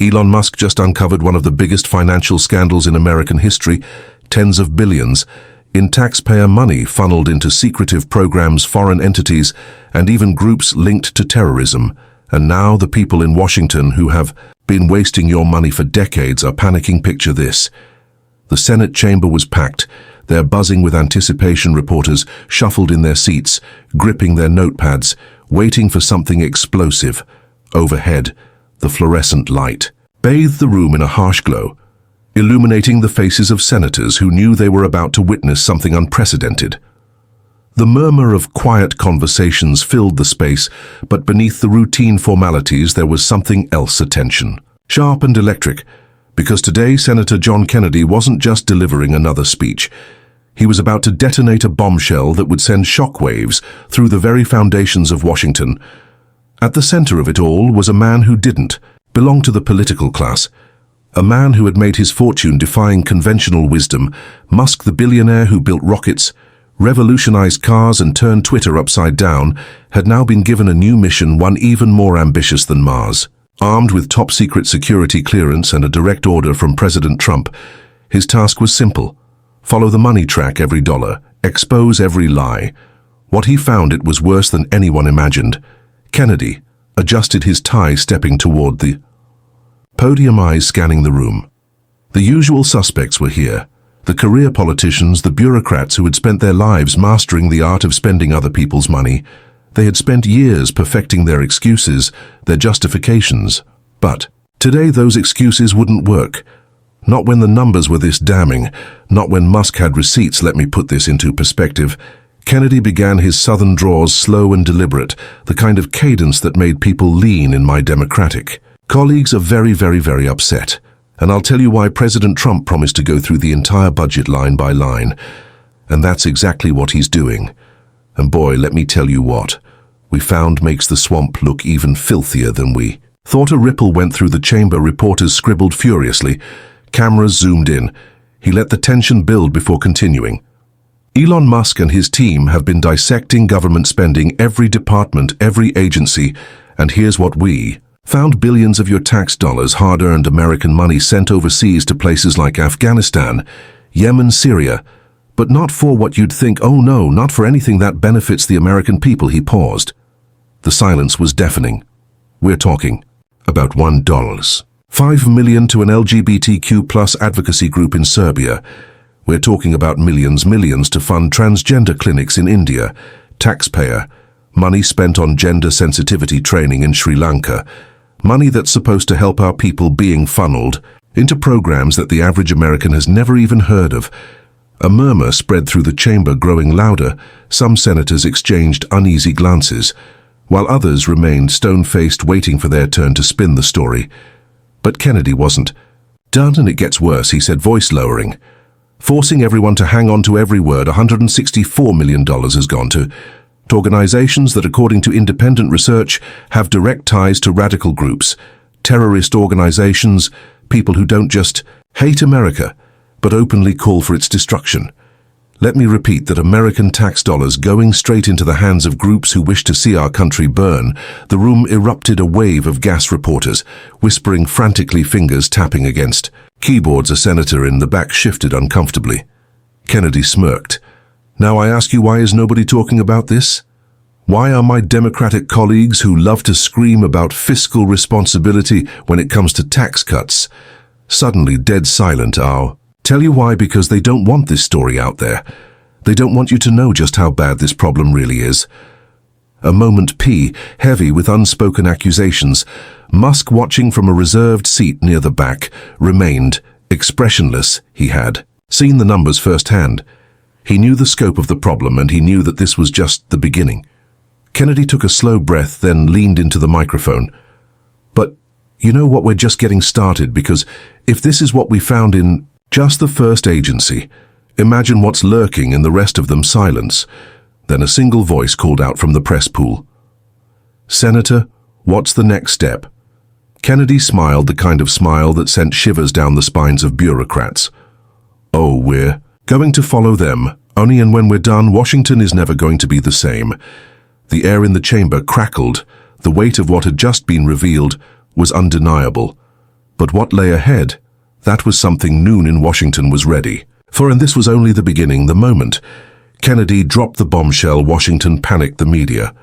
Elon Musk just uncovered one of the biggest financial scandals in American history, tens of billions in taxpayer money funneled into secretive programs, foreign entities, and even groups linked to terrorism. And now the people in Washington who have been wasting your money for decades are panicking. Picture this. The Senate chamber was packed. They're buzzing with anticipation. Reporters shuffled in their seats, gripping their notepads, waiting for something explosive. Overhead, the fluorescent light bathed the room in a harsh glow, illuminating the faces of senators who knew they were about to witness something unprecedented. The murmur of quiet conversations filled the space, but beneath the routine formalities there was something else: attention. Sharp and electric, because today Senator John Kennedy wasn't just delivering another speech. He was about to detonate a bombshell that would send shockwaves through the very foundations of Washington. At the center of it all was a man who didn't belong to the political class, a man who had made his fortune defying conventional wisdom. Musk, the billionaire who built rockets, revolutionized cars, and turned Twitter upside down, had now been given a new mission, one even more ambitious than Mars. Armed with top-secret security clearance and a direct order from President Trump, his task was simple: follow the money, track every dollar, expose every lie. What he found, it was worse than anyone imagined. Kennedy adjusted his tie, stepping toward the podium, eyes scanning the room. The usual suspects were here: the career politicians, the bureaucrats who had spent their lives mastering the art of spending other people's money. They had spent years perfecting their excuses, their justifications. But today those excuses wouldn't work. Not when the numbers were this damning, not when Musk had receipts. Let me put this into perspective. Kennedy began his southern draws, slow and deliberate, the kind of cadence that made people lean. In my Democratic colleagues are very upset. And I'll tell you why. President Trump promised to go through the entire budget line by line. And that's exactly what he's doing. And boy, let me tell you what we found makes the swamp look even filthier than we thought. A ripple went through the chamber. Reporters scribbled furiously. Cameras zoomed in. He let the tension build before continuing. Elon Musk and his team have been dissecting government spending, every department, every agency, and here's what we found: billions of your tax dollars, hard-earned American money, sent overseas to places like Afghanistan, Yemen, Syria. But not for what you'd think. Oh no, not for anything that benefits the American people. He paused. The silence was deafening. We're talking about $1.5 million to an LGBTQ+ advocacy group in Serbia. We're talking about millions to fund transgender clinics in India. Taxpayer money spent on gender sensitivity training in Sri Lanka. Money that's supposed to help our people being funneled into programs that the average American has never even heard of. A murmur spread through the chamber, growing louder. Some senators exchanged uneasy glances, while others remained stone-faced, waiting for their turn to spin the story. But Kennedy wasn't done. And it gets worse, he said, voice lowering, forcing everyone to hang on to every word. $164 million has gone to organizations that, according to independent research, have direct ties to radical groups, terrorist organizations, people who don't just hate America, but openly call for its destruction. Let me repeat that: American tax dollars going straight into the hands of groups who wish to see our country burn. The room erupted a wave of gas reporters, whispering frantically, fingers tapping against keyboards. A senator in the back shifted uncomfortably. Kennedy smirked. Now I ask you, why is nobody talking about this? Why are my Democratic colleagues, who love to scream about fiscal responsibility when it comes to tax cuts, suddenly dead silent? I'll tell you why: because they don't want this story out there. They don't want you to know just how bad this problem really is. A moment heavy with unspoken accusations. Musk, watching from a reserved seat near the back, remained expressionless. He had seen the numbers firsthand. He knew the scope of the problem, and he knew that this was just the beginning. Kennedy took a slow breath, then leaned into the microphone. But you know what, we're just getting started, because if this is what we found in just the first agency, imagine what's lurking in the rest of them. Silence. Then a single voice called out from the press pool: "Senator, what's the next step?" Kennedy smiled, the kind of smile that sent shivers down the spines of bureaucrats. "Oh, we're going to follow them. Only, and when we're done, Washington is never going to be the same." The air in the chamber crackled. The weight of what had just been revealed was undeniable. But what lay ahead? That was something noon in Washington was ready for, and this was only the beginning, the moment Kennedy dropped the bombshell. Washington panicked the media.